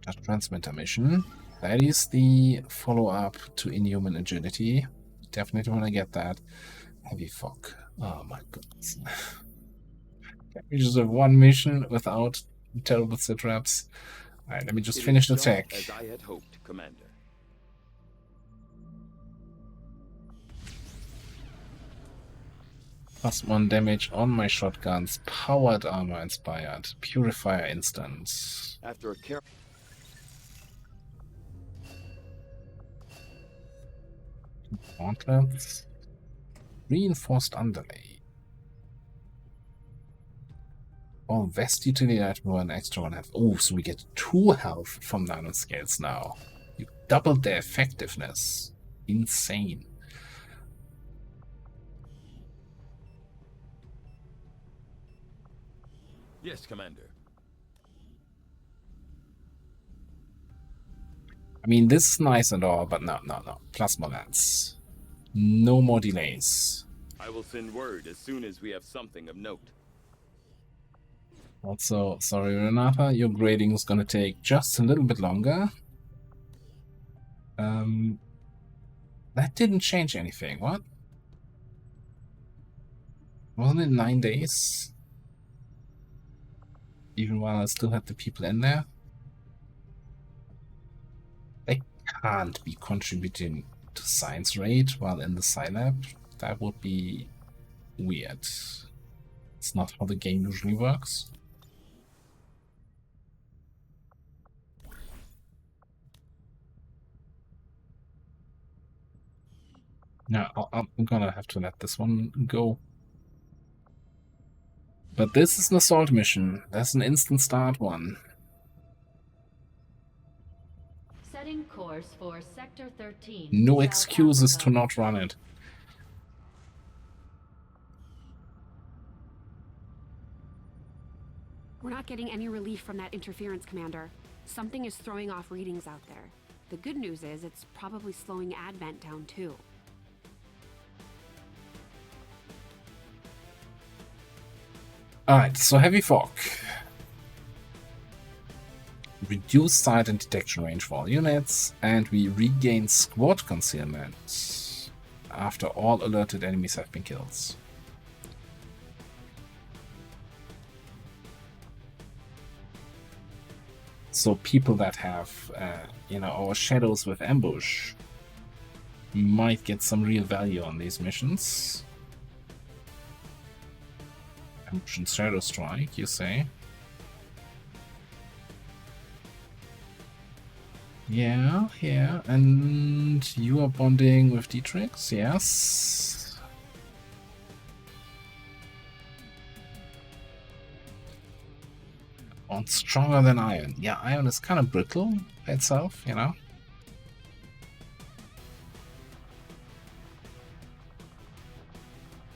A: That transmitter mission. That is the follow-up to Inhuman Agility. Definitely want to get that. Heavy fog. Oh my goodness. Can we just have one mission without terrible sit traps? Alright, let me just finish the tech.
K: As I had hoped, Commander.
A: +1 damage on my shotguns. Powered armor inspired. Purifier instant.
K: After a careful
A: Gauntlets. Reinforced underlay. Oh, vest utility item and extra 1 health. Oh, so we get 2 health from nanoscales now. You doubled their effectiveness. Insane.
K: Yes, Commander.
A: I mean, this is nice and all, but no. Plasma lance. No more delays.
K: I will send word as soon as we have something of note.
A: Also, sorry Renata, your grading is gonna take just a little bit longer. That didn't change anything, what? Wasn't it 9 days? Even while I still had the people in there? I can't be contributing to science rate while in the Scilab. That would be weird. It's not how the game usually works. No, I'm gonna have to let this one go. But this is an assault mission. That's an instant start one.
I: Setting course for Sector 13.
A: No
I: South
A: excuses
I: Africa.
A: to not run it.
J: We're not getting any relief from that interference, Commander. Something is throwing off readings out there. The good news is it's probably slowing Advent down too.
A: Alright, so heavy fog. reduce sight and detection range for all units, and we regain squad concealment after all alerted enemies have been killed. So people that have, our shadows with ambush might get some real value on these missions. Ambush and shadow strike, you say? Yeah, and you are bonding with Dietrich, yes. And stronger than iron. Yeah, iron is kind of brittle by itself, you know.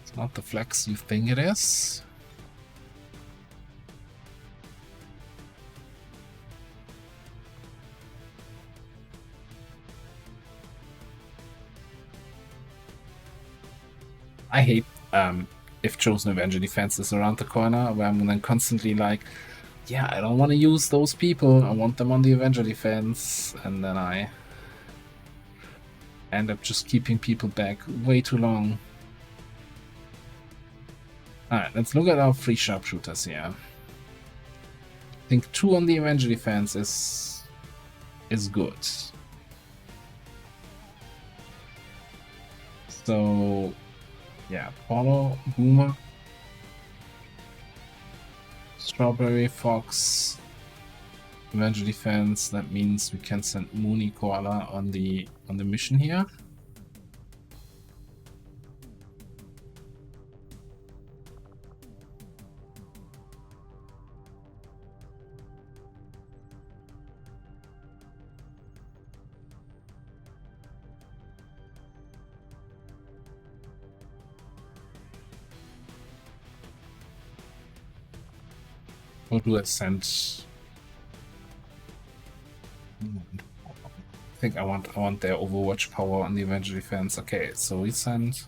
A: It's not the flex you think it is. I hate if Chosen Avenger Defense is around the corner, where I'm then constantly like, yeah, I don't want to use those people, I want them on the Avenger Defense, and then I end up just keeping people back way too long. Alright, let's look at our free sharpshooters here. I think 2 on the Avenger Defense is good. So yeah, Polo, Boomer, Strawberry, Fox, Avenger Defense. That means we can send Mooney Koala on the mission here. Or do I send? I think I want their Overwatch power on the Avenger Defense. Okay, so we send.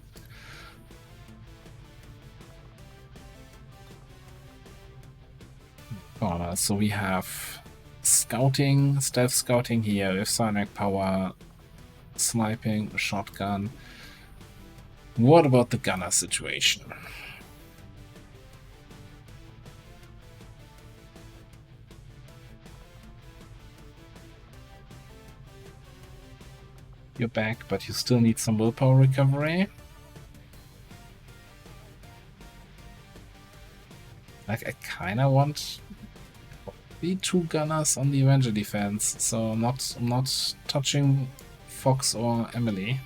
A: So we have scouting, stealth scouting here with Sonic power, sniping, shotgun. What about the gunner situation? You're back, but you still need some willpower recovery. Like, I kinda want the 2 gunners on the Avenger Defense, so I'm not touching Fox or Emily.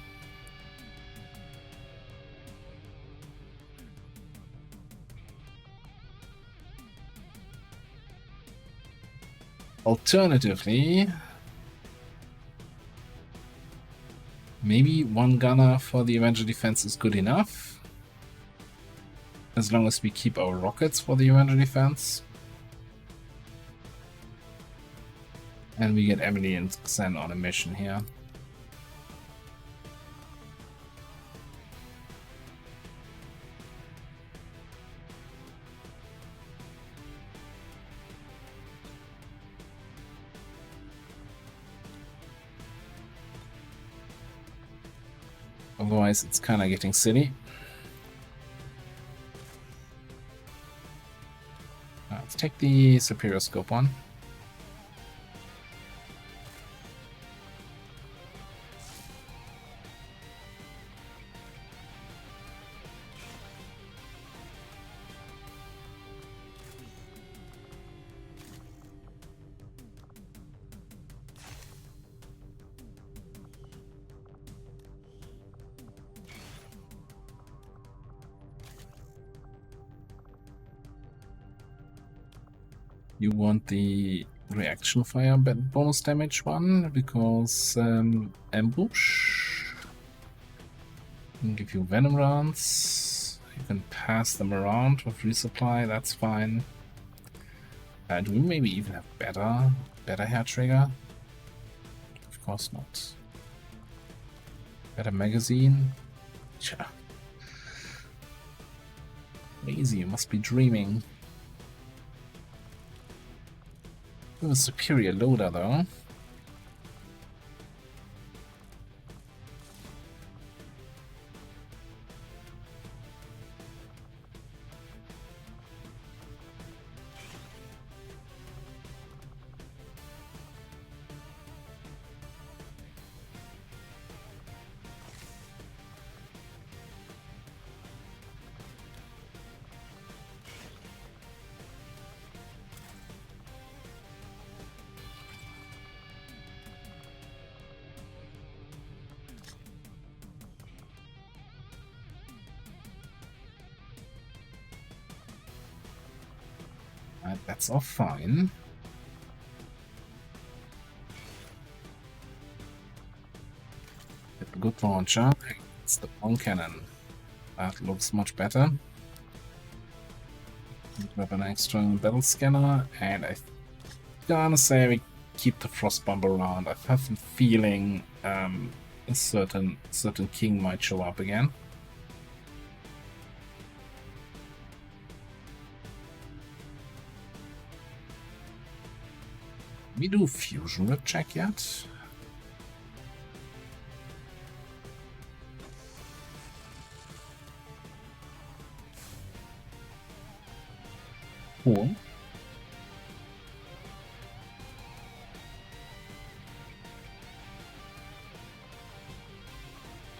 A: Alternatively, maybe 1 gunner for the Avenger Defense is good enough, as long as we keep our rockets for the Avenger Defense. And we get Emily and Xen on a mission here. Otherwise, it's kind of getting silly. Let's take the Superior Scope one. You want the reaction fire bonus damage one because ambush can give you venom rounds. You can pass them around with resupply. That's fine. Do we maybe even have better hair trigger? Of course not. Better magazine. Tja. Crazy, you must be dreaming. With a superior loader, though. That's all fine. Get a good launcher. It's the bomb cannon. That looks much better. We have an extra battle scanner, and I gonna say we keep the frost bomb around. I have a feeling a certain king might show up again. We do fusion whip check yet? Cool.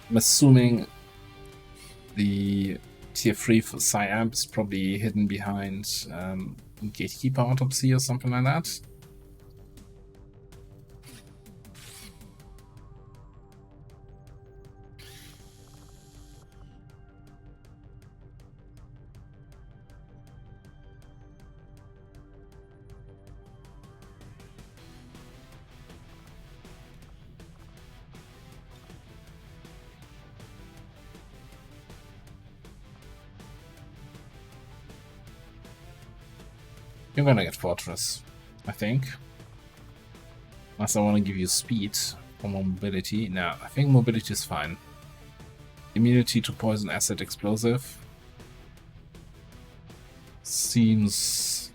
A: I'm assuming the tier 3 for Psyamp is probably hidden behind Gatekeeper Autopsy or something like that. You're gonna get Fortress, I think. Unless I want to give you speed for mobility. No, I think mobility is fine. Immunity to poison, acid, explosive. Seems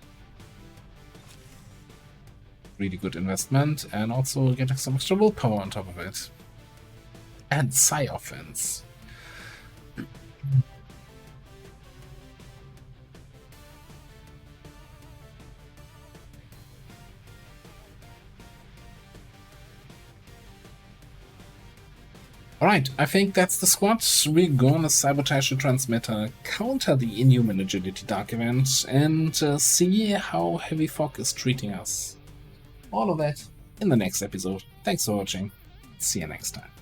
A: really good investment, and also getting some extra willpower on top of it. And Psy offense. Alright, I think that's the squad. We're gonna sabotage the transmitter, counter the Inhuman Agility Dark event, and see how Heavy Fog is treating us. All of that in the next episode. Thanks for watching. See you next time.